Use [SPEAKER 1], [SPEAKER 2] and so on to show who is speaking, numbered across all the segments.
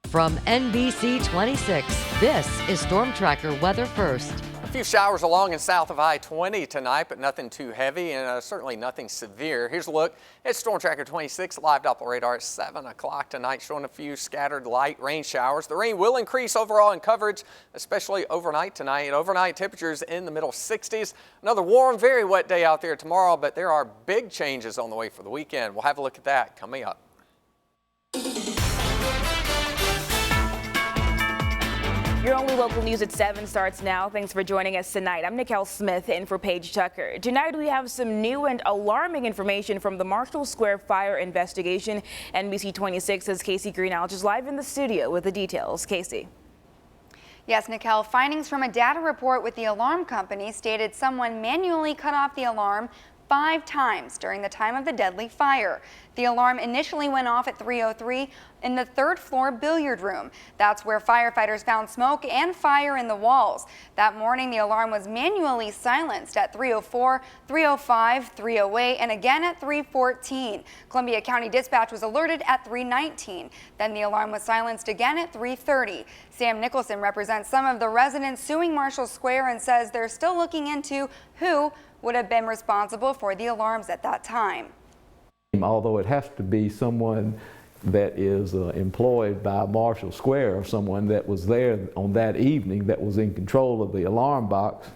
[SPEAKER 1] From NBC 26, this is Storm Tracker Weather First.
[SPEAKER 2] A few showers along and south of I-20 tonight, but nothing too heavy and certainly nothing severe. Here's a look at Storm Tracker 26 live Doppler radar at 7 o'clock tonight, showing a few scattered light rain showers. The rain will increase overall in coverage, especially overnight tonight. Overnight temperatures in the middle 60s. Another warm, very wet day out there tomorrow, but there are big changes on the way for the weekend. We'll have a look at that coming up.
[SPEAKER 3] Your only local news at 7 starts now. Thanks for joining us tonight. I'm Nicole Smith in for Paige Tucker. Tonight we have some new and alarming information from the Marshall Square fire investigation. NBC 26's Casey Greenalge is live in the studio with the details. Casey.
[SPEAKER 4] Yes, Nicole, findings from a data report with the alarm company stated someone manually cut off the alarm 5 times during the time of the deadly fire. The alarm initially went off at 3:03 in the 3rd floor billiard room. That's where firefighters found smoke and fire in the walls. That morning, the alarm was manually silenced at 3:04, 3:05, 3:08, and again at 3:14. Columbia County Dispatch was alerted at 3:19. Then the alarm was silenced again at 3:30. Sam Nicholson represents some of the residents suing Marshall Square and says they're still looking into who would have been responsible for the alarms at that time.
[SPEAKER 5] Although it has to be someone that is employed by Marshall Square or someone that was there on that evening that was in control of the alarm box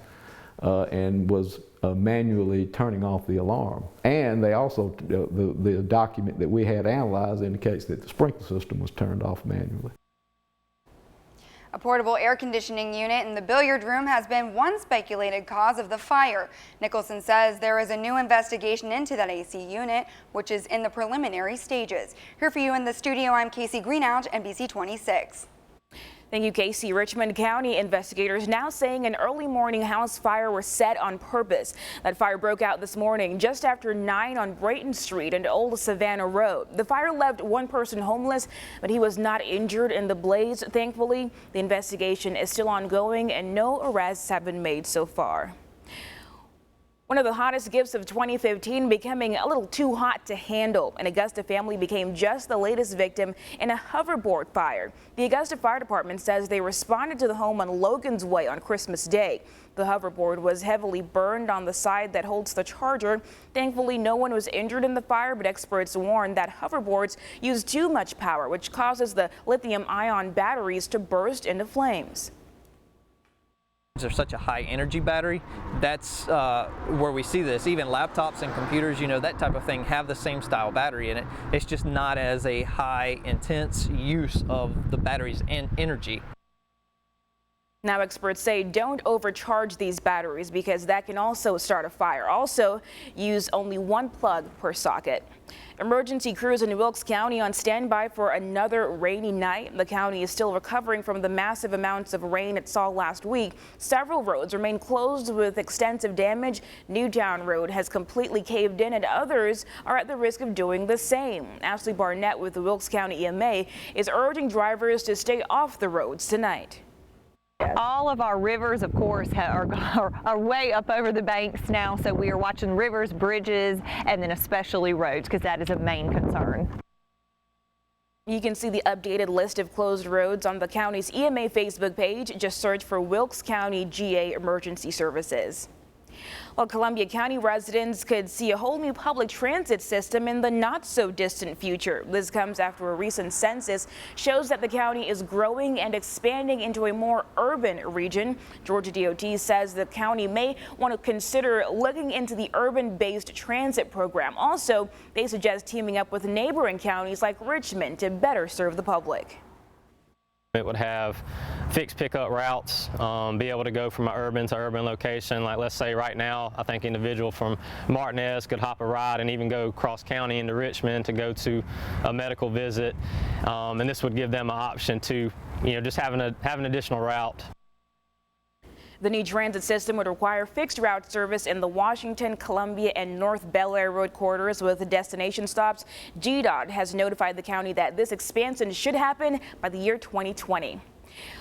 [SPEAKER 5] and was manually turning off the alarm. And they also, the document that we had analyzed indicates that the sprinkler system was turned off manually.
[SPEAKER 4] A portable air conditioning unit in the billiard room has been one speculated cause of the fire. Nicholson says there is a new investigation into that AC unit, which is in the preliminary stages. Here for you in the studio, I'm Casey Greenalge, NBC 26.
[SPEAKER 3] Thank you, Casey. Richmond County investigators now saying an early morning house fire was set on purpose. That fire broke out this morning just after 9 on Brayton Street and Old Savannah Road. The fire left one person homeless, but he was not injured in the blaze, thankfully. The investigation is still ongoing and no arrests have been made so far. One of the hottest gifts of 2015 becoming a little too hot to handle. An Augusta family became just the latest victim in a hoverboard fire. The Augusta Fire Department says they responded to the home on Logan's Way on Christmas Day. The hoverboard was heavily burned on the side that holds the charger. Thankfully, no one was injured in the fire, but experts warn that hoverboards use too much power, which causes the lithium-ion batteries to burst into flames.
[SPEAKER 6] They're such a high energy battery. That's where we see this. Even laptops and computers, you know, that type of thing have the same style battery in it. It's just not as a high intense use of the battery's energy.
[SPEAKER 3] Now experts say don't overcharge these batteries because that can also start a fire. Also, use only one plug per socket. Emergency crews in Wilkes County on standby for another rainy night. The county is still recovering from the massive amounts of rain it saw last week. Several roads remain closed with extensive damage. Newtown Road has completely caved in and others are at the risk of doing the same. Ashley Barnett with the Wilkes County EMA is urging drivers to stay off the roads tonight.
[SPEAKER 7] All of our rivers, of course, are way up over the banks now, so we are watching rivers, bridges, and then especially roads, because that is a main concern.
[SPEAKER 3] You can see the updated list of closed roads on the county's EMA Facebook page. Just search for Wilkes County GA Emergency Services. Well, Columbia County residents could see a whole new public transit system in the not-so-distant future. This comes after a recent census shows that the county is growing and expanding into a more urban region. Georgia DOT says the county may want to consider looking into the urban-based transit program. Also, they suggest teaming up with neighboring counties like Richmond to better serve the public.
[SPEAKER 8] It would have fixed pickup routes, be able to go from an urban to urban location. Like let's say right now, I think an individual from Martinez could hop a ride and even go cross county into Richmond to go to a medical visit. And this would give them an option to, you know, just have an additional route.
[SPEAKER 3] The new transit system would require fixed route service in the Washington, Columbia, and North Bel Air road corridors with destination stops. GDOT has notified the county that this expansion should happen by the year 2020.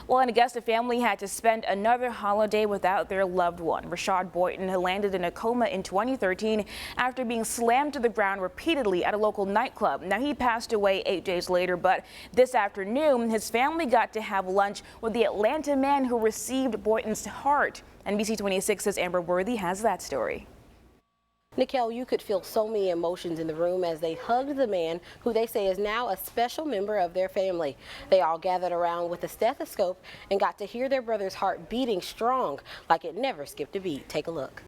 [SPEAKER 3] Well, an Augusta family had to spend another holiday without their loved one. Rashad Boynton landed in a coma in 2013 after being slammed to the ground repeatedly at a local nightclub. Now, he passed away 8 days later, but this afternoon, his family got to have lunch with the Atlanta man who received Boynton's heart. NBC 26's Amber Worthy has that story.
[SPEAKER 9] Nikel, you could feel so many emotions in the room as they hugged the man who they say is now a special member of their family. They all gathered around with a stethoscope and got to hear their brother's heart beating strong, like it never skipped a beat. Take a look.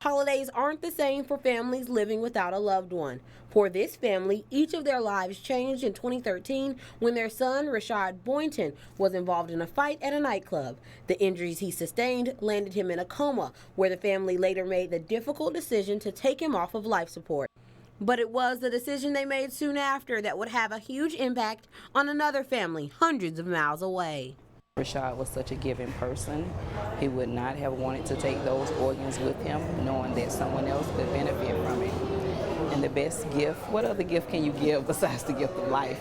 [SPEAKER 9] Holidays aren't the same for families living without a loved one. For this family, each of their lives changed in 2013 when their son, Rashad Boynton, was involved in a fight at a nightclub. The injuries he sustained landed him in a coma, where the family later made the difficult decision to take him off of life support. But it was the decision they made soon after that would have a huge impact on another family hundreds of miles away.
[SPEAKER 10] Rashad was such a giving person. He would not have wanted to take those organs with him, knowing that someone else could benefit from it. And the best gift, what other gift can you give besides the gift of life?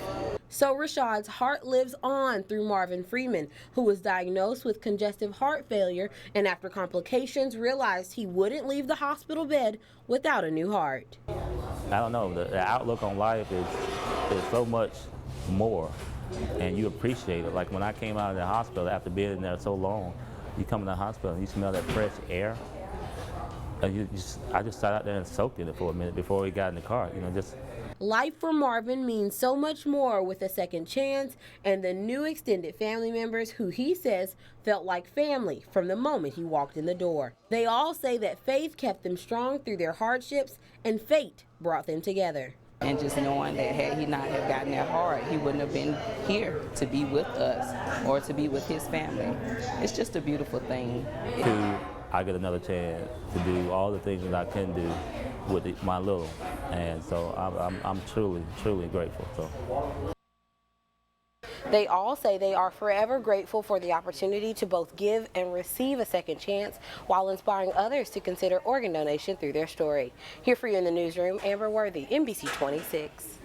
[SPEAKER 9] So Rashad's heart lives on through Marvin Freeman, who was diagnosed with congestive heart failure and after complications realized he wouldn't leave the hospital bed without a new heart.
[SPEAKER 11] I don't know, the outlook on life is so much more. And you appreciate it. Like when I came out of the hospital after being in there so long, you come in the hospital and you smell that fresh air. And I just sat out there and soaked in it for a minute before we got in the car.
[SPEAKER 9] Life for Marvin means so much more with a second chance and the new extended family members who he says felt like family from the moment he walked in the door. They all say that faith kept them strong through their hardships and fate brought them together.
[SPEAKER 10] And just knowing that had he not have gotten that hard, he wouldn't have been here to be with us or to be with his family. It's just a beautiful thing.
[SPEAKER 11] I get another chance to do all the things that I can do with my little, and so I'm truly, truly grateful. So.
[SPEAKER 9] They all say they are forever grateful for the opportunity to both give and receive a second chance while inspiring others to consider organ donation through their story. Here for you in the newsroom, Amber Worthy, NBC 26.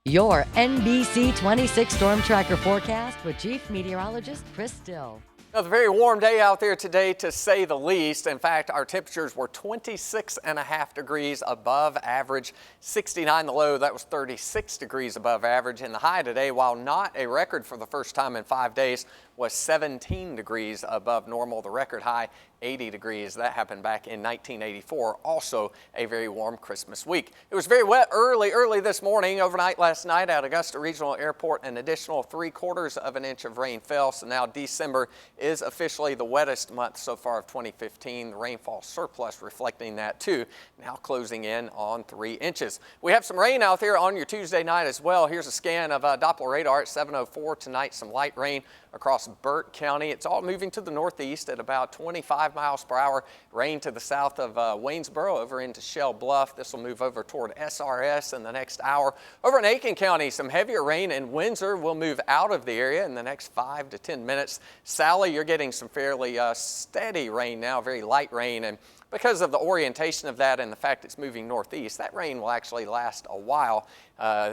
[SPEAKER 1] Your NBC 26 Storm Tracker forecast with Chief Meteorologist Chris Still.
[SPEAKER 2] Another very warm day out there today, to say the least. In fact, our temperatures were 26.5 degrees above average, 69 the low. That was 36 degrees above average. And the high today, while not a record for the first time in 5 days, was 17 degrees above normal. The record high, 80 degrees. That happened back in 1984. Also a very warm Christmas week. It was very wet early this morning. Overnight last night at Augusta Regional Airport, an additional 3/4 of an inch of rain fell. So now December is officially the wettest month so far of 2015. The rainfall surplus reflecting that too, now closing in on 3 inches. We have some rain out there on your Tuesday night as well. Here's a scan of Doppler radar at 7:04 tonight. Some light rain across Burt County. It's all moving to the northeast at about 25 miles per hour. Rain to the south of Waynesboro over into Shell Bluff. This will move over toward SRS in the next hour. Over in Aiken County, some heavier rain in Windsor will move out of the area in the next 5 to 10 minutes. Sally, you're getting some fairly steady rain now, very light rain, and because of the orientation of that and the fact it's moving northeast, that rain will actually last a while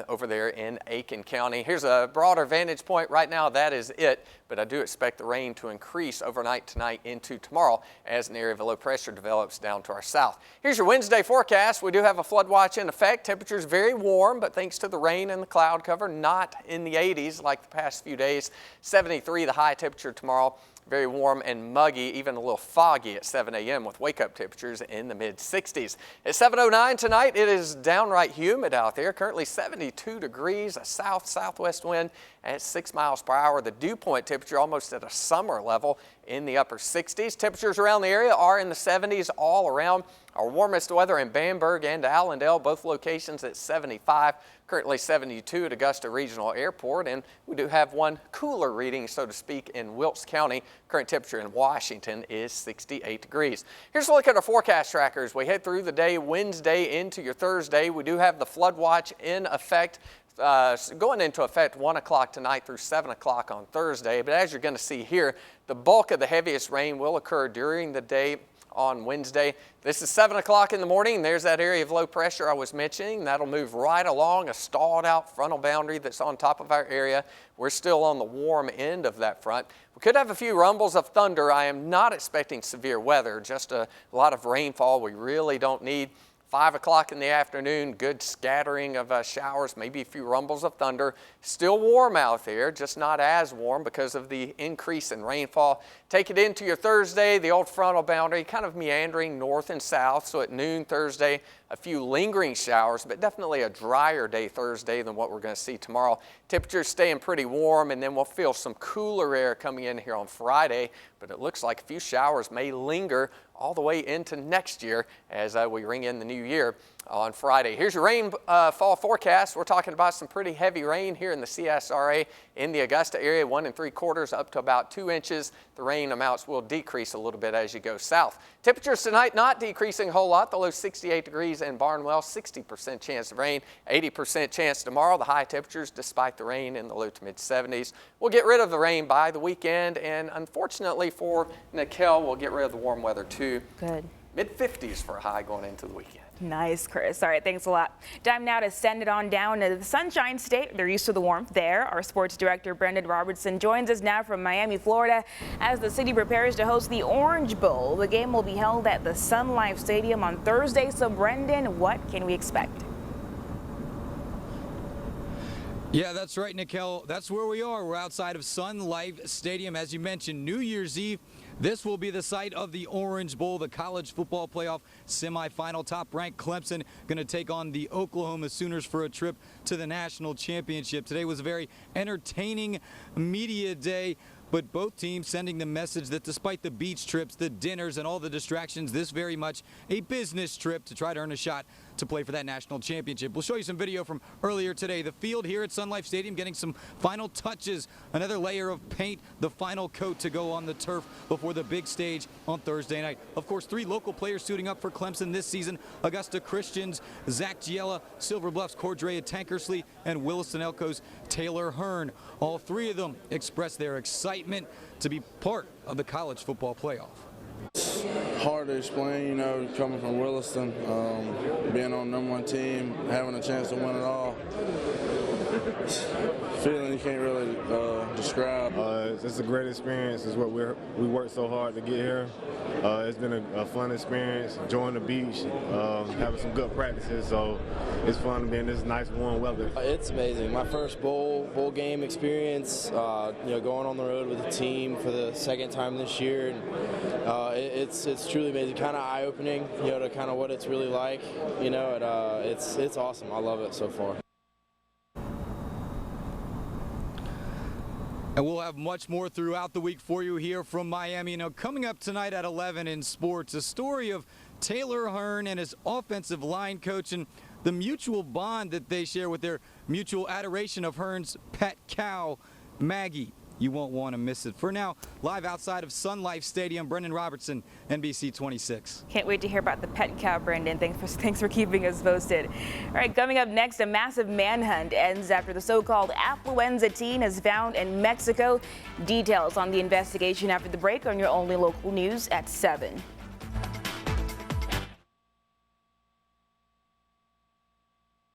[SPEAKER 2] over there in Aiken County. Here's a broader vantage point right now. That is it, but I do expect the rain to increase overnight tonight into tomorrow as an area of low pressure develops down to our south. Here's your Wednesday forecast. We do have a flood watch in effect. Temperatures very warm, but thanks to the rain and the cloud cover, not in the 80s like the past few days. 73 the high temperature tomorrow. Very warm and muggy, even a little foggy at 7 a.m. with wake-up temperatures in the mid-60s. At 7:09 tonight, it is downright humid out there. Currently 72 degrees, a south-southwest wind at 6 miles per hour. The dew point temperature almost at a summer level in the upper 60s. Temperatures around the area are in the 70s all around. Our warmest weather in Bamberg and Allendale, both locations at 75. Currently 72 at Augusta Regional Airport, and we do have one cooler reading, so to speak, in Wilkes County. Current temperature in Washington is 68 degrees. Here's a look at our forecast trackers. We head through the day Wednesday into your Thursday. We do have the flood watch in effect. Going into effect 1 o'clock tonight through 7 o'clock on Thursday. But as you're going to see here, the bulk of the heaviest rain will occur during the day on Wednesday. This is 7 o'clock in the morning. There's that area of low pressure I was mentioning. That'll move right along a stalled out frontal boundary that's on top of our area. We're still on the warm end of that front. We could have a few rumbles of thunder. I am not expecting severe weather, just a lot of rainfall we really don't need. 5 o'clock in the afternoon, good scattering of showers, maybe a few rumbles of thunder. Still warm out there, just not as warm because of the increase in rainfall. Take it into your Thursday, the old frontal boundary kind of meandering north and south. So at noon Thursday, a few lingering showers, but definitely a drier day Thursday than what we're going to see tomorrow. Temperatures staying pretty warm, and then we'll feel some cooler air coming in here on Friday, but it looks like a few showers may linger all the way into next year as we ring in the new year on Friday. Here's your rainfall forecast. We're talking about some pretty heavy rain here in the CSRA in the Augusta area, 1 3/4 up to about 2 inches. The rain amounts will decrease a little bit as you go south. Temperatures tonight not decreasing a whole lot. The low 68 degrees in Barnwell, 60% chance of rain, 80% chance tomorrow. The high temperatures despite the rain in the low to mid 70s. We'll get rid of the rain by the weekend, and unfortunately for Nickel, we'll get rid of the warm weather too.
[SPEAKER 3] Good.
[SPEAKER 2] Mid 50s for a high going into the weekend.
[SPEAKER 3] Nice, Chris. All right, thanks a lot. Time now to send it on down to the Sunshine State. They're used to the warmth there. Our sports director, Brendan Robertson, joins us now from Miami, Florida, as the city prepares to host the Orange Bowl. The game will be held at the Sun Life Stadium on Thursday. So, Brendan, what can we expect?
[SPEAKER 12] Yeah, that's right, Nickel. That's where we are. We're outside of Sun Life Stadium. As you mentioned, New Year's Eve. This will be the site of the Orange Bowl, the college football playoff semifinal. Top-ranked Clemson going to take on the Oklahoma Sooners for a trip to the national championship. Today was a very entertaining media day, but both teams sending the message that despite the beach trips, the dinners, and all the distractions, this very much a business trip to try to earn a shot to play for that national championship. We'll show you some video from earlier today. The field here at Sun Life Stadium getting some final touches, another layer of paint, the final coat to go on the turf before the big stage on Thursday night. Of course, 3 local players suiting up for Clemson this season: Augusta Christian's Zach Giella, Silver Bluff's Cordrea Tankersley, and Williston Elko's Taylor Hearn. All 3 of them expressed their excitement to be part of the college football playoff.
[SPEAKER 13] Hard to explain, you know, coming from Williston, being on #1 team, having a chance to win it all. Feeling you can't really describe.
[SPEAKER 14] It's a great experience. It's what we worked so hard to get here. It's been a fun experience, enjoying the beach, having some good practices, so it's fun to be in this nice warm weather.
[SPEAKER 15] It's amazing. My first bowl game experience, you know, going on the road with the team for the second time this year, and it's truly amazing, kind of eye-opening, you know, to kind of what it's really like, you know, and it's awesome. I love it so far.
[SPEAKER 12] And we'll have much more throughout the week for you here from Miami. Now, coming up tonight at 11 in sports, a story of Taylor Hearn and his offensive line coach and the mutual bond that they share with their mutual adoration of Hearn's pet cow, Maggie. You won't want to miss it. For now, live outside of Sun Life Stadium, Brendan Robertson, NBC 26.
[SPEAKER 3] Can't wait to hear about the pet cow, Brendan. Thanks for keeping us posted. All right, coming up next, a massive manhunt ends after the so-called affluenza teen is found in Mexico. Details on the investigation after the break on your only local news at 7.